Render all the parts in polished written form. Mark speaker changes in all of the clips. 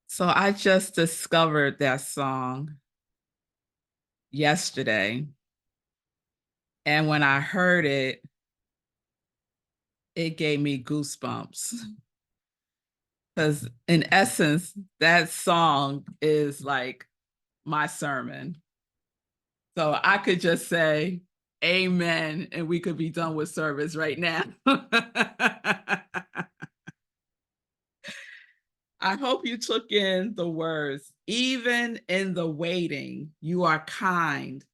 Speaker 1: So I just discovered that song yesterday. And when I heard it, it gave me goosebumps. Because in essence, that song is like my sermon. So I could just say amen and we could be done with service right now. I hope you took in the words. Even in the waiting, you are kind.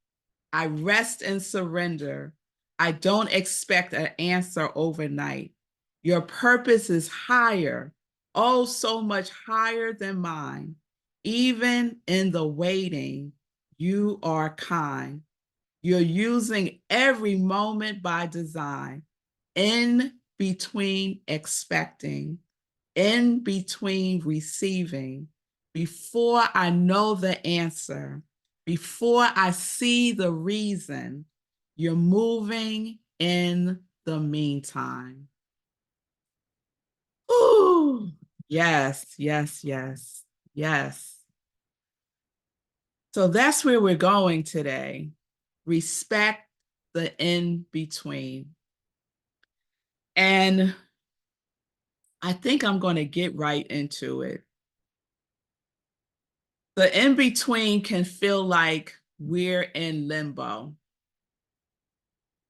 Speaker 1: I rest and surrender. I don't expect an answer overnight. Your purpose is higher, oh, so much higher than mine. Even in the waiting, you are kind. You're using every moment by design, in between expecting, in between receiving, before I know the answer, before I see the reason, you're moving in the meantime. Ooh, yes, yes, yes, yes. So that's where we're going today. Respect the in between. And I think I'm going to get right into it. The in between can feel like we're in limbo.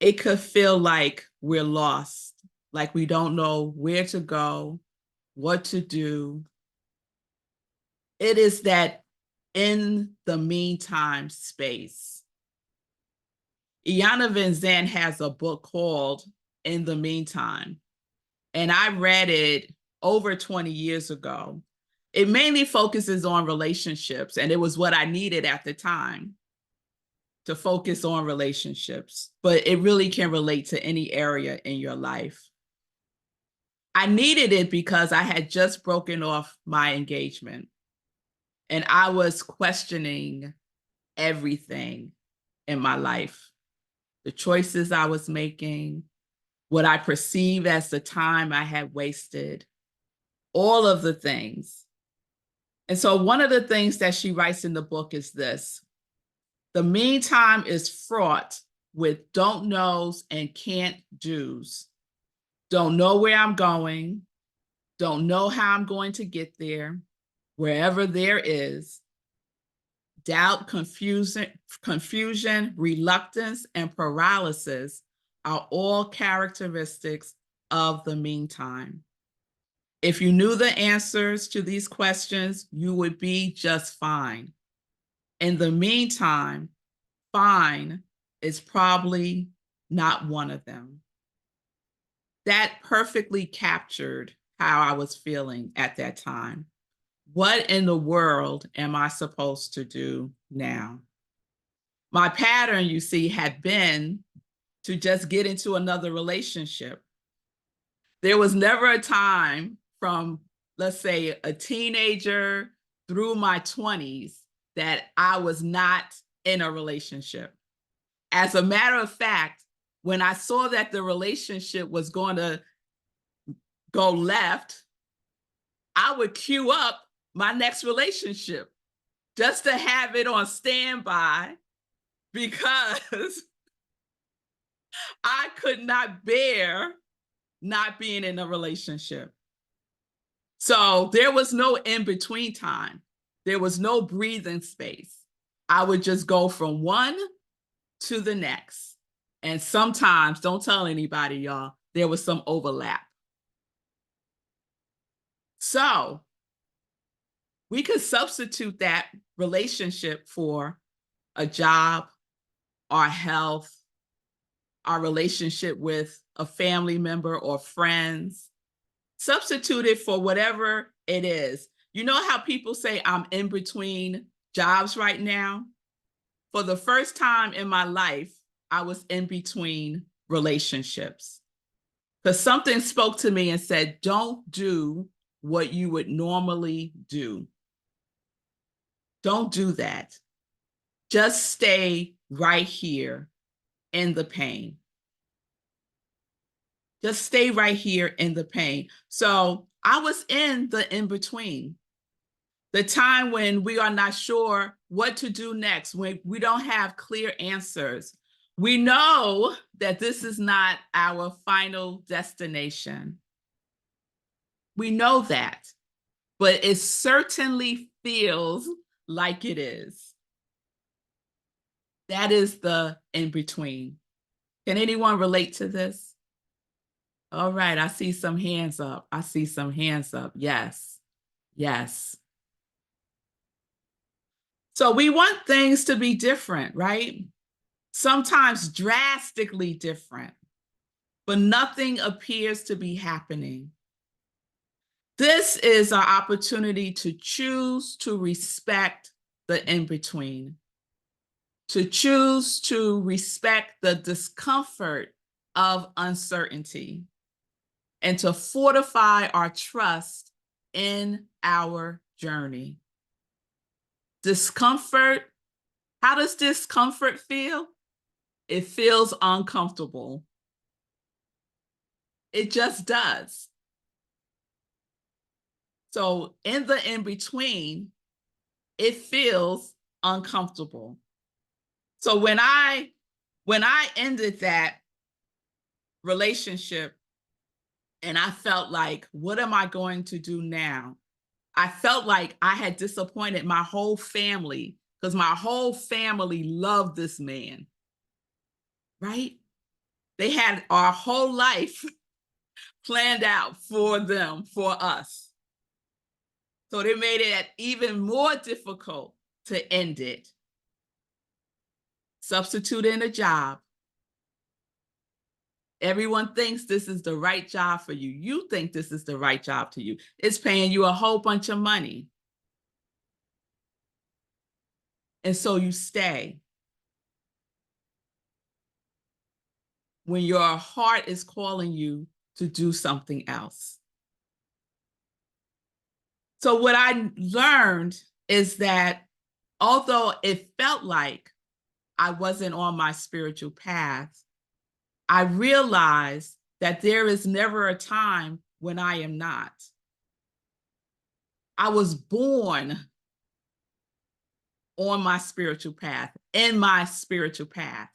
Speaker 1: It could feel like we're lost, like we don't know where to go, what to do. It is that in the meantime space. Iyanla Vanzant has a book called In the Meantime, and I read it over 20 years ago. It mainly focuses on relationships, and it was what I needed at the time to focus on relationships, but it really can relate to any area in your life. I needed it because I had just broken off my engagement and I was questioning everything in my life, the choices I was making, what I perceive as the time I had wasted, all of the things. And so one of the things that she writes in the book is this: the meantime is fraught with don't knows and can't do's. Don't know where I'm going, don't know how I'm going to get there, wherever there is. Doubt, confusion, reluctance, and paralysis are all characteristics of the meantime. If you knew the answers to these questions, you would be just fine. In the meantime, fine is probably not one of them. That perfectly captured how I was feeling at that time. What in the world am I supposed to do now? My pattern, you see, had been to just get into another relationship. There was never a time from, let's say, a teenager through my 20s that I was not in a relationship. As a matter of fact, when I saw that the relationship was going to go left, I would queue up my next relationship just to have it on standby because I could not bear not being in a relationship. So there was no in between time. There was no breathing space. I would just go from one to the next. And sometimes, don't tell anybody, y'all, there was some overlap. So we could substitute that relationship for a job, our health, our relationship with a family member or friends. Substitute it for whatever it is. You know how people say, I'm in between jobs right now? For the first time in my life, I was in between relationships because something spoke to me and said, don't do what you would normally do. Don't do that. Just stay right here in the pain. Just stay right here in the pain. So I was in the in-between, the time when we are not sure what to do next, when we don't have clear answers. We know that this is not our final destination. We know that, but it certainly feels like it is. That is the in-between. Can anyone relate to this? All right, I see some hands up. I see some hands up. Yes, yes. So we want things to be different, right? Sometimes drastically different, but nothing appears to be happening. This is our opportunity to choose to respect the in-between, to choose to respect the discomfort of uncertainty, and to fortify our trust in our journey. Discomfort, how does discomfort feel? It feels uncomfortable. It just does. So in the in-between, it feels uncomfortable. So when I ended that relationship and I felt like, what am I going to do now? I felt like I had disappointed my whole family because my whole family loved this man, right? They had our whole life planned out for them, for us. So they made it even more difficult to end it. Substitute in a job. Everyone thinks this is the right job for you. You think this is the right job to you. It's paying you a whole bunch of money. And so you stay. When your heart is calling you to do something else. So what I learned is that although it felt like I wasn't on my spiritual path, I realized that there is never a time when I am not. I was born on my spiritual path, in my spiritual path.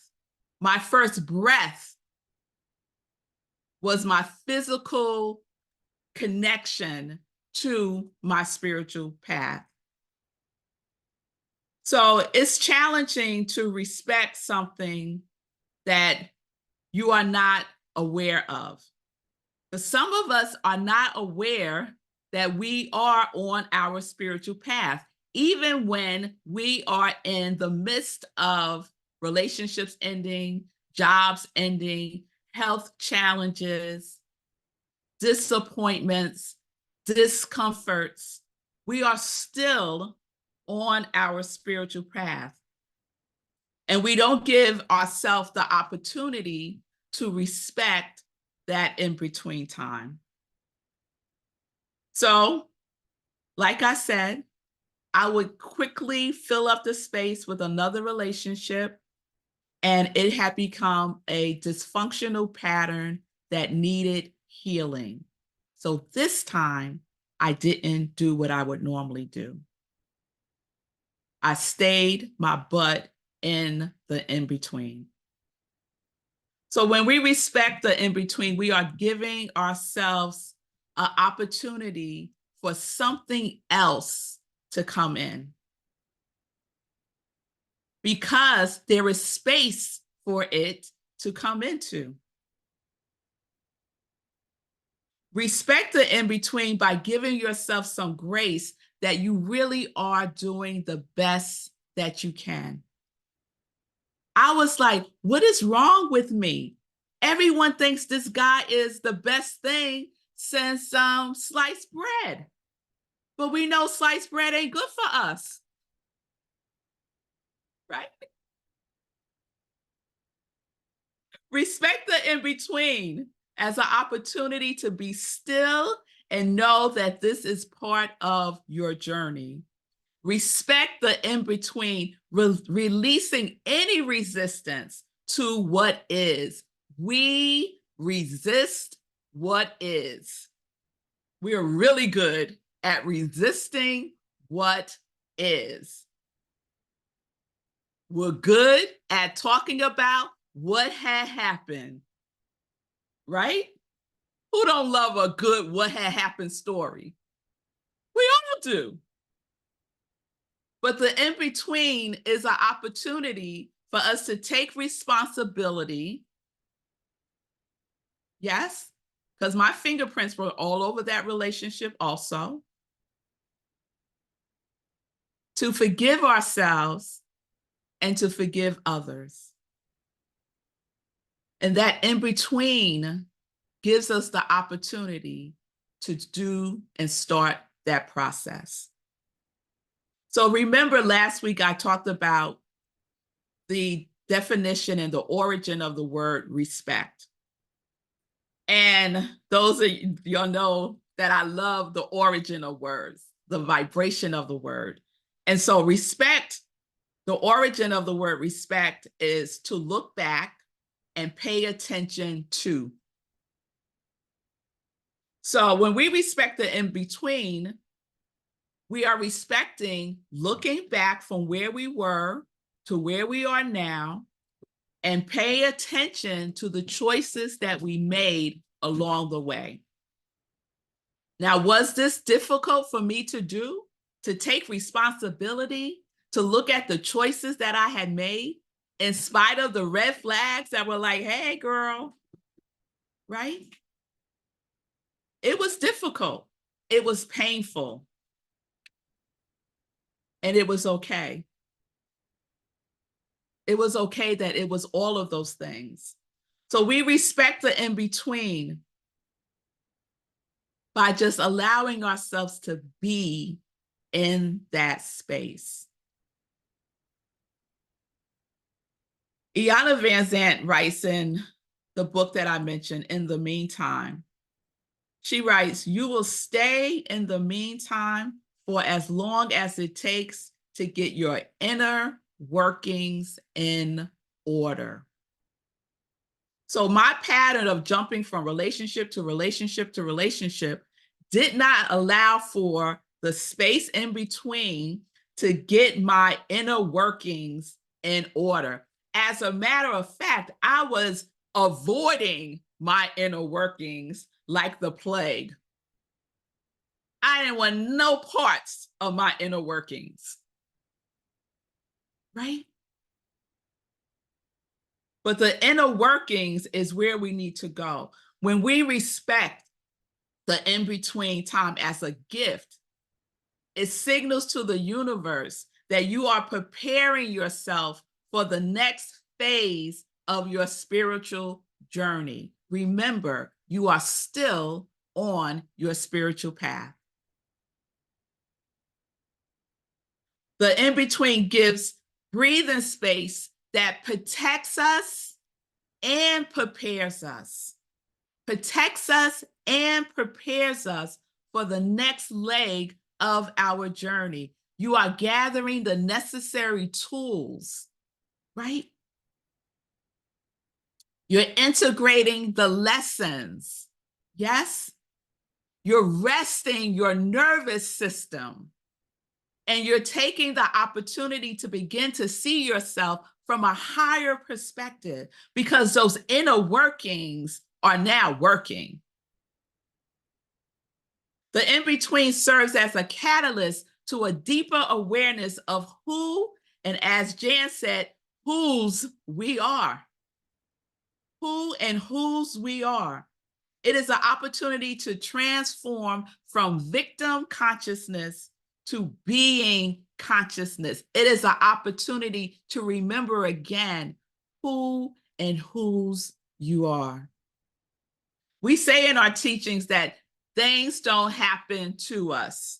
Speaker 1: My first breath was my physical connection to my spiritual path. So it's challenging to respect something that you are not aware of. But some of us are not aware that we are on our spiritual path, even when we are in the midst of relationships ending, jobs ending, health challenges, disappointments, discomforts. We are still on our spiritual path. And we don't give ourselves the opportunity to respect that in-between time. So, like I said, I would quickly fill up the space with another relationship, and it had become a dysfunctional pattern that needed healing. So this time, I didn't do what I would normally do. I stayed my butt in the in-between. So when we respect the in-between, we are giving ourselves an opportunity for something else to come in, because there is space for it to come into. Respect the in-between by giving yourself some grace that you really are doing the best that you can. I was like, what is wrong with me? Everyone thinks this guy is the best thing since sliced bread. But we know sliced bread ain't good for us, right? Respect the in-between as an opportunity to be still and know that this is part of your journey. Respect the in-between, releasing any resistance to what is. We resist what is. We are really good at resisting what is. We're good at talking about what had happened, right? Who don't love a good what had happened story? We all do. But the in-between is an opportunity for us to take responsibility. Yes, because my fingerprints were all over that relationship also. To forgive ourselves and to forgive others. And that in between gives us the opportunity to do and start that process. So remember last week I talked about the definition and the origin of the word respect. And those of y'all know that I love the origin of words, the vibration of the word. And so respect, the origin of the word respect is to look back and pay attention to. So when we respect the in-between, we are respecting looking back from where we were to where we are now and pay attention to the choices that we made along the way. Now, was this difficult for me to do? To take responsibility, to look at the choices that I had made in spite of the red flags that were like, hey, girl, right? It was difficult. It was painful. And it was okay. It was okay that it was all of those things. So we respect the in-between by just allowing ourselves to be in that space. Iyanla Vanzant writes in the book that I mentioned, In the Meantime, she writes, you will stay in the meantime for as long as it takes to get your inner workings in order. So my pattern of jumping from relationship to relationship to relationship did not allow for the space in between to get my inner workings in order. As a matter of fact, I was avoiding my inner workings like the plague. I didn't want no parts of my inner workings, right? But the inner workings is where we need to go. When we respect the in-between time as a gift, it signals to the universe that you are preparing yourself for the next phase of your spiritual journey. Remember, you are still on your spiritual path. The in-between gives breathing space that protects us and prepares us. Protects us and prepares us for the next leg of our journey. You are gathering the necessary tools, right? You're integrating the lessons. Yes? You're resting your nervous system. And you're taking the opportunity to begin to see yourself from a higher perspective because those inner workings are now working. The in-between serves as a catalyst to a deeper awareness of who, and as Jan said, whose we are. Who and whose we are. It is an opportunity to transform from victim consciousness to being consciousness. It is an opportunity to remember again who and whose you are. We say in our teachings that things don't happen to us.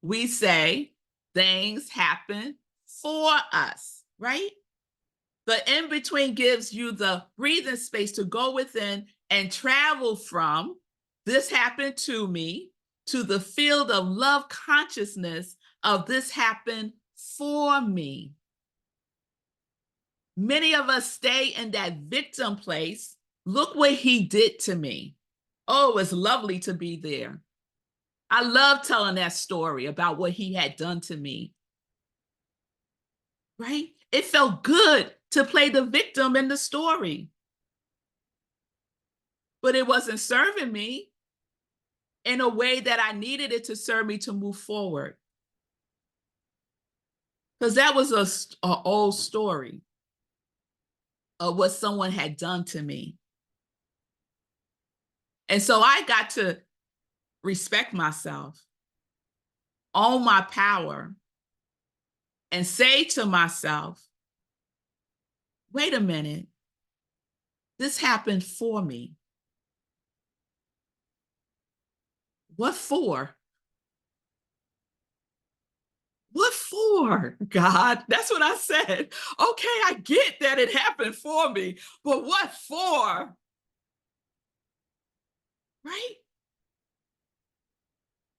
Speaker 1: We say things happen for us, right? The in-between gives you the breathing space to go within and travel from this happened to me to the field of love consciousness of this happened for me. Many of us stay in that victim place. Look what he did to me. Oh, it's lovely to be there. I love telling that story about what he had done to me, right? It felt good to play the victim in the story, but it wasn't serving me in a way that I needed it to serve me to move forward. Because that was a old story of what someone had done to me. And so I got to respect myself, own my power, and say to myself, wait a minute, this happened for me. What for? What for, God? That's what I said. Okay, I get that it happened for me, but what for? Right?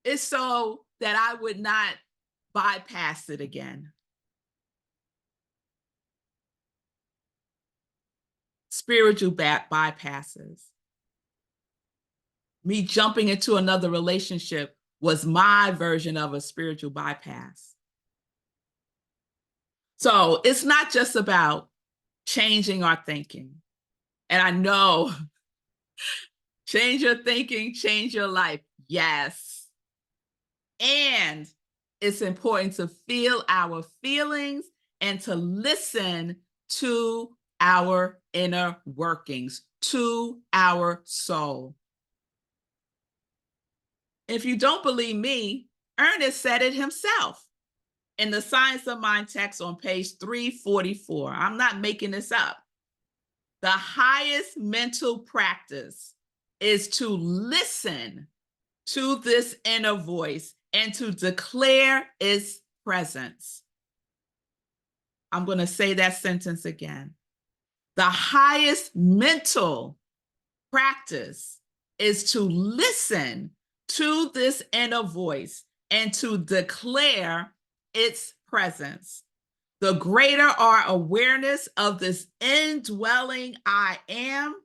Speaker 1: It's so that I would not bypass it again. Spiritual bypasses. Me jumping into another relationship was my version of a spiritual bypass. So it's not just about changing our thinking. And I know change your thinking, change your life. Yes. And it's important to feel our feelings and to listen to our inner workings, to our soul. If you don't believe me, Ernest said it himself in the Science of Mind text on page 344. I'm not making this up. The highest mental practice is to listen to this inner voice and to declare its presence. I'm going to say that sentence again. The highest mental practice is to listen to this inner voice and to declare its presence. The greater our awareness of this indwelling I am,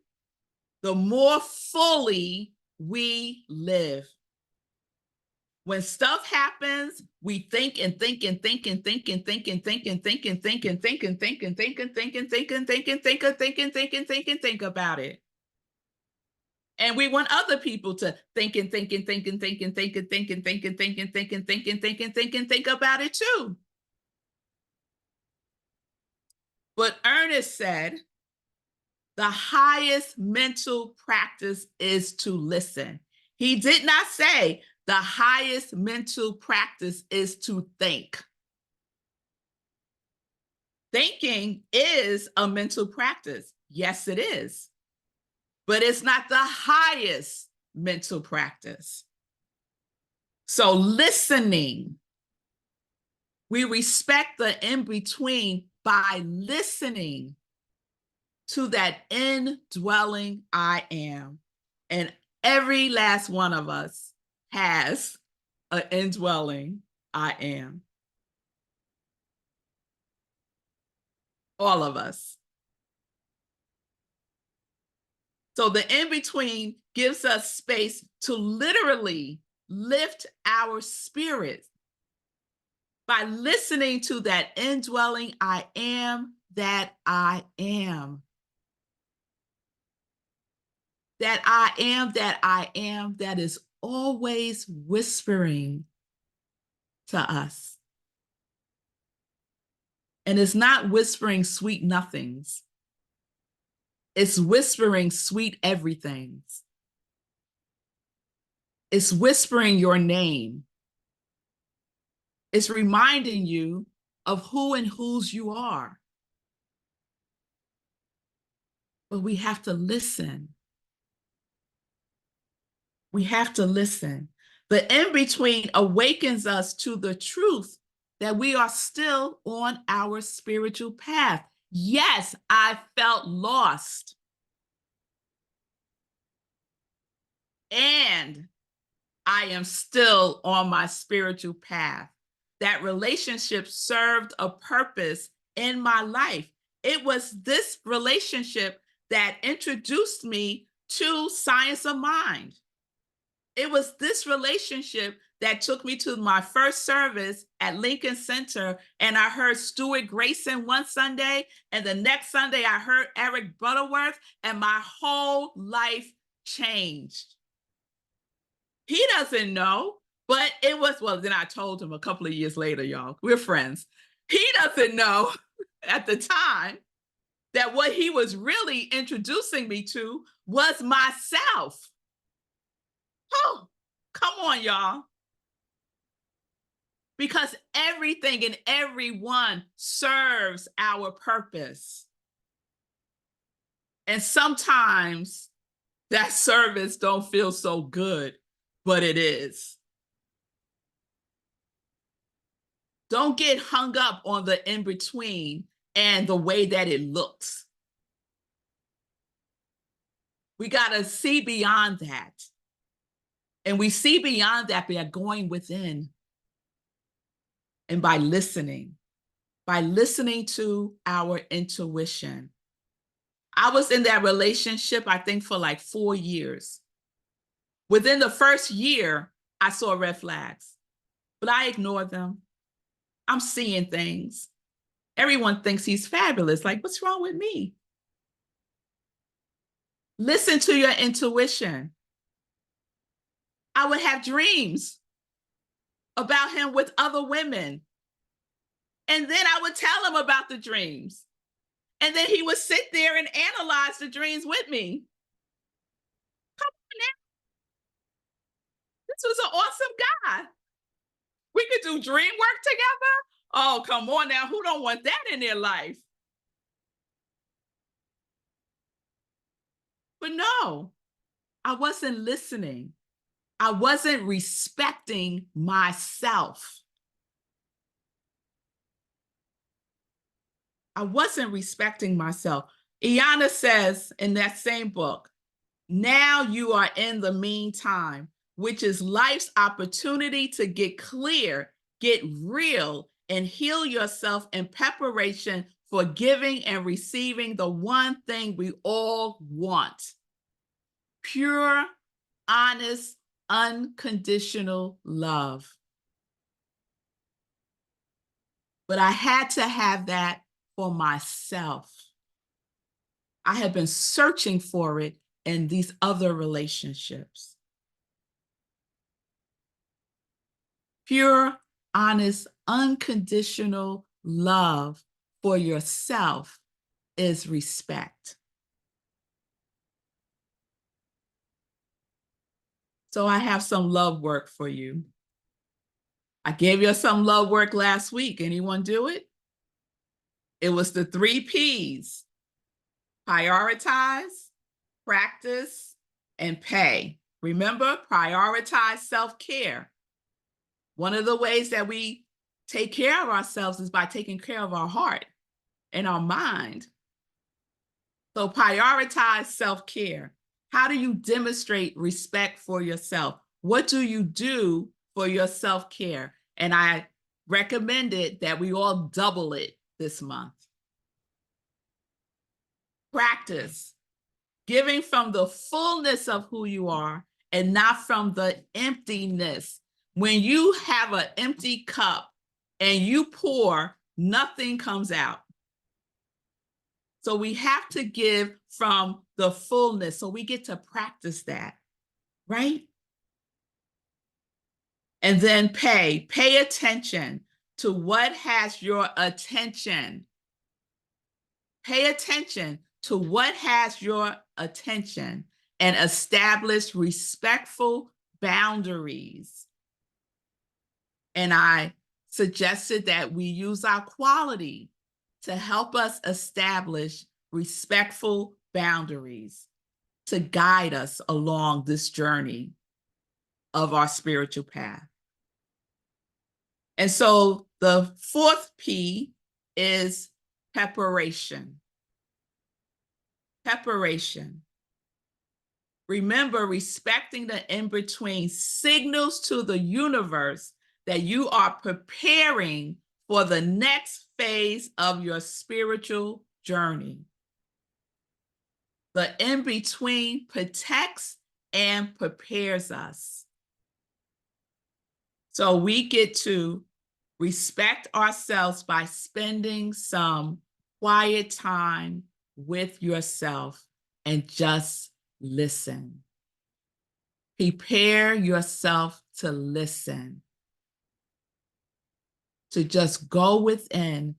Speaker 1: the more fully we live. When stuff happens, we think and think and think and think and think and think and think and think and think and think and think and think and think and think and think and think and think and think and think about it. And we want other people to think and think and think and think and think and think and think and think and think and think and think and think and think about it too. But Ernest said, the highest mental practice is to listen. He did not say the highest mental practice is to think. Thinking is a mental practice. Yes, it is. But it's not the highest mental practice. So listening, we respect the in-between by listening to that indwelling I am. And every last one of us has an indwelling I am. All of us. So the in-between gives us space to literally lift our spirits by listening to that indwelling I am that I am. That I am that I am that is always whispering to us. And it's not whispering sweet nothings. It's whispering sweet everythings. It's whispering your name. It's reminding you of who and whose you are. But we have to listen. We have to listen. The in-between awakens us to the truth that we are still on our spiritual path. Yes, I felt lost. And I am still on my spiritual path. That relationship served a purpose in my life. It was this relationship that introduced me to Science of Mind. It was this relationship that took me to my first service at Lincoln Center, and I heard Stuart Grayson one Sunday, and the next Sunday I heard Eric Butterworth, and my whole life changed. He doesn't know, but it was, well, then I told him a couple of years later, y'all, we're friends. He doesn't know at the time that what he was really introducing me to was myself. Oh, come on, y'all. Because everything and everyone serves our purpose. And sometimes that service don't feel so good, but it is. Don't get hung up on the in-between and the way that it looks. We got to see beyond that. And we see beyond that by going within and by listening to our intuition. I was in that relationship, I think, for like 4 years. Within the first year, I saw red flags, but I ignored them. I'm seeing things. Everyone thinks he's fabulous. Like, what's wrong with me? Listen to your intuition. I would have dreams about him with other women. And then I would tell him about the dreams. And then he would sit there and analyze the dreams with me. Come on now. This was an awesome guy. We could do dream work together. Oh, come on now. Who don't want that in their life? But no, I wasn't listening. I wasn't respecting myself. I wasn't respecting myself. Iyanla says in that same book, now you are in the meantime, which is life's opportunity to get clear, get real, and heal yourself in preparation for giving and receiving the one thing we all want: pure, honest, unconditional love. But I had to have that for myself. I had been searching for it in these other relationships. Pure, honest, unconditional love for yourself is respect. So I have some love work for you. I gave you some love work last week. Anyone do it? It was the 3 P's: prioritize, practice, and pay. Remember, prioritize self-care. One of the ways that we take care of ourselves is by taking care of our heart and our mind. So prioritize self-care. How do you demonstrate respect for yourself? What do you do for your self-care? And I recommended that we all double it this month. Practice giving from the fullness of who you are and not from the emptiness. When you have an empty cup and you pour, nothing comes out. So we have to give from the fullness. So we get to practice that, right? And then pay attention to what has your attention. Pay attention to what has your attention and establish respectful boundaries. And I suggested that we use our quality to help us establish respectful boundaries to guide us along this journey of our spiritual path. And so the 4th P is preparation. Preparation. Remember, respecting the in-between signals to the universe that you are preparing for the next phase of your spiritual journey. The in-between protects and prepares us. So we get to respect ourselves by spending some quiet time with yourself and just listen. Prepare yourself to listen, to just go within,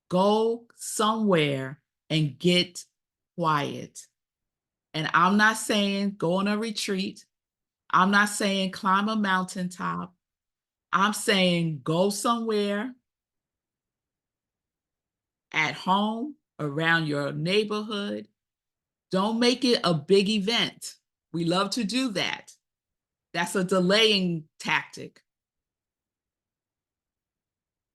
Speaker 1: go somewhere and get quiet. And I'm not saying go on a retreat. I'm not saying climb a mountaintop. I'm saying go somewhere at home, around your neighborhood. Don't make it a big event. We love to do that. That's a delaying tactic.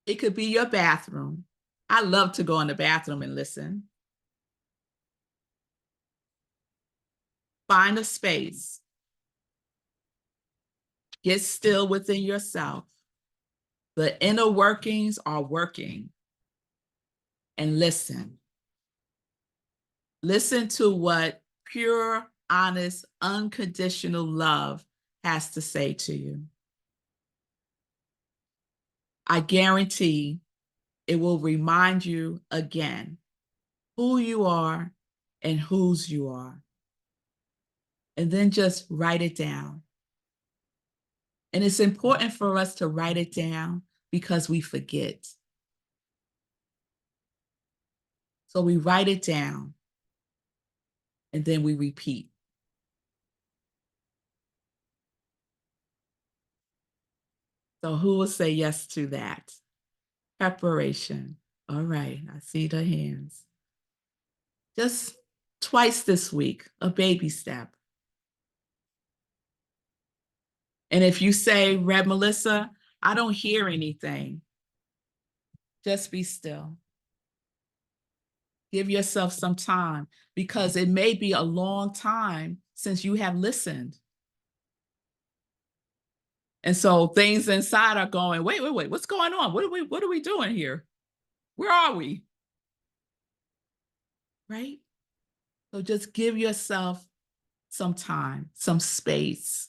Speaker 1: It could be your bathroom. I love to go in the bathroom and listen. Find a space. Get still within yourself. The inner workings are working. And listen. Listen to what pure, honest, unconditional love has to say to you. I guarantee it will remind you again who you are and whose you are. And then just write it down. And it's important for us to write it down because we forget. So we write it down and then we repeat. So who will say yes to that? Preparation. All right, I see the hands. Just twice this week, a baby step. And if you say, Red Melissa, I don't hear anything, just be still. Give yourself some time because it may be a long time since you have listened. And so things inside are going, wait, what's going on? What are we doing here? Where are we? Right? So just give yourself some time, some space.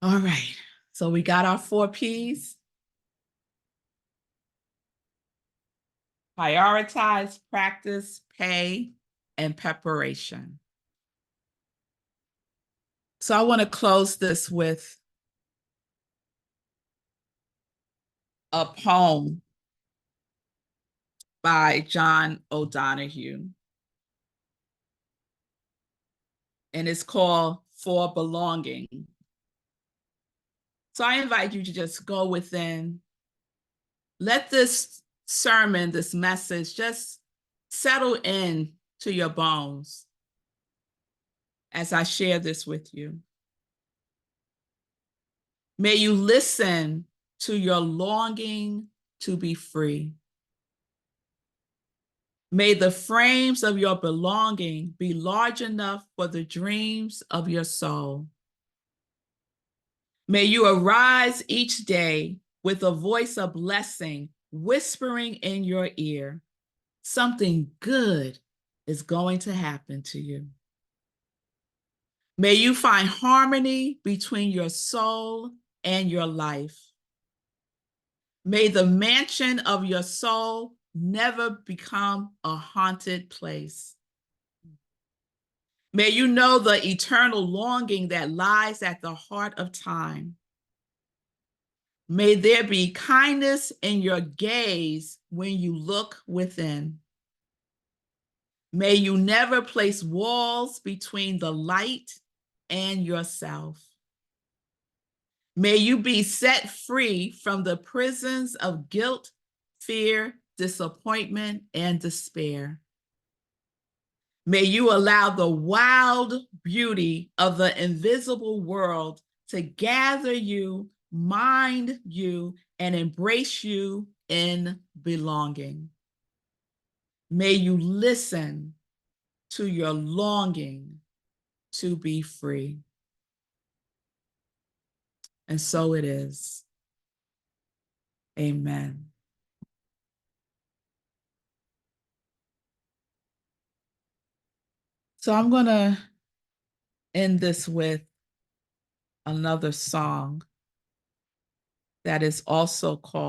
Speaker 1: All right. So we got our 4 P's. Prioritize, practice, pay, and preparation. So I want to close this with a poem by John O'Donohue. And it's called For Belonging. So I invite you to just go within. Let this sermon, this message, just settle in to your bones as I share this with you. May you listen to your longing to be free. May the frames of your belonging be large enough for the dreams of your soul. May you arise each day with a voice of blessing whispering in your ear. Something good is going to happen to you. May you find harmony between your soul and your life. May the mansion of your soul never become a haunted place. May you know the eternal longing that lies at the heart of time. May there be kindness in your gaze when you look within. May you never place walls between the light and yourself. May you be set free from the prisons of guilt, fear, disappointment, and despair. May you allow the wild beauty of the invisible world to gather you, mind you, and embrace you in belonging. May you listen to your longing to be free. And so it is. Amen. So I'm going to end this with another song that is also called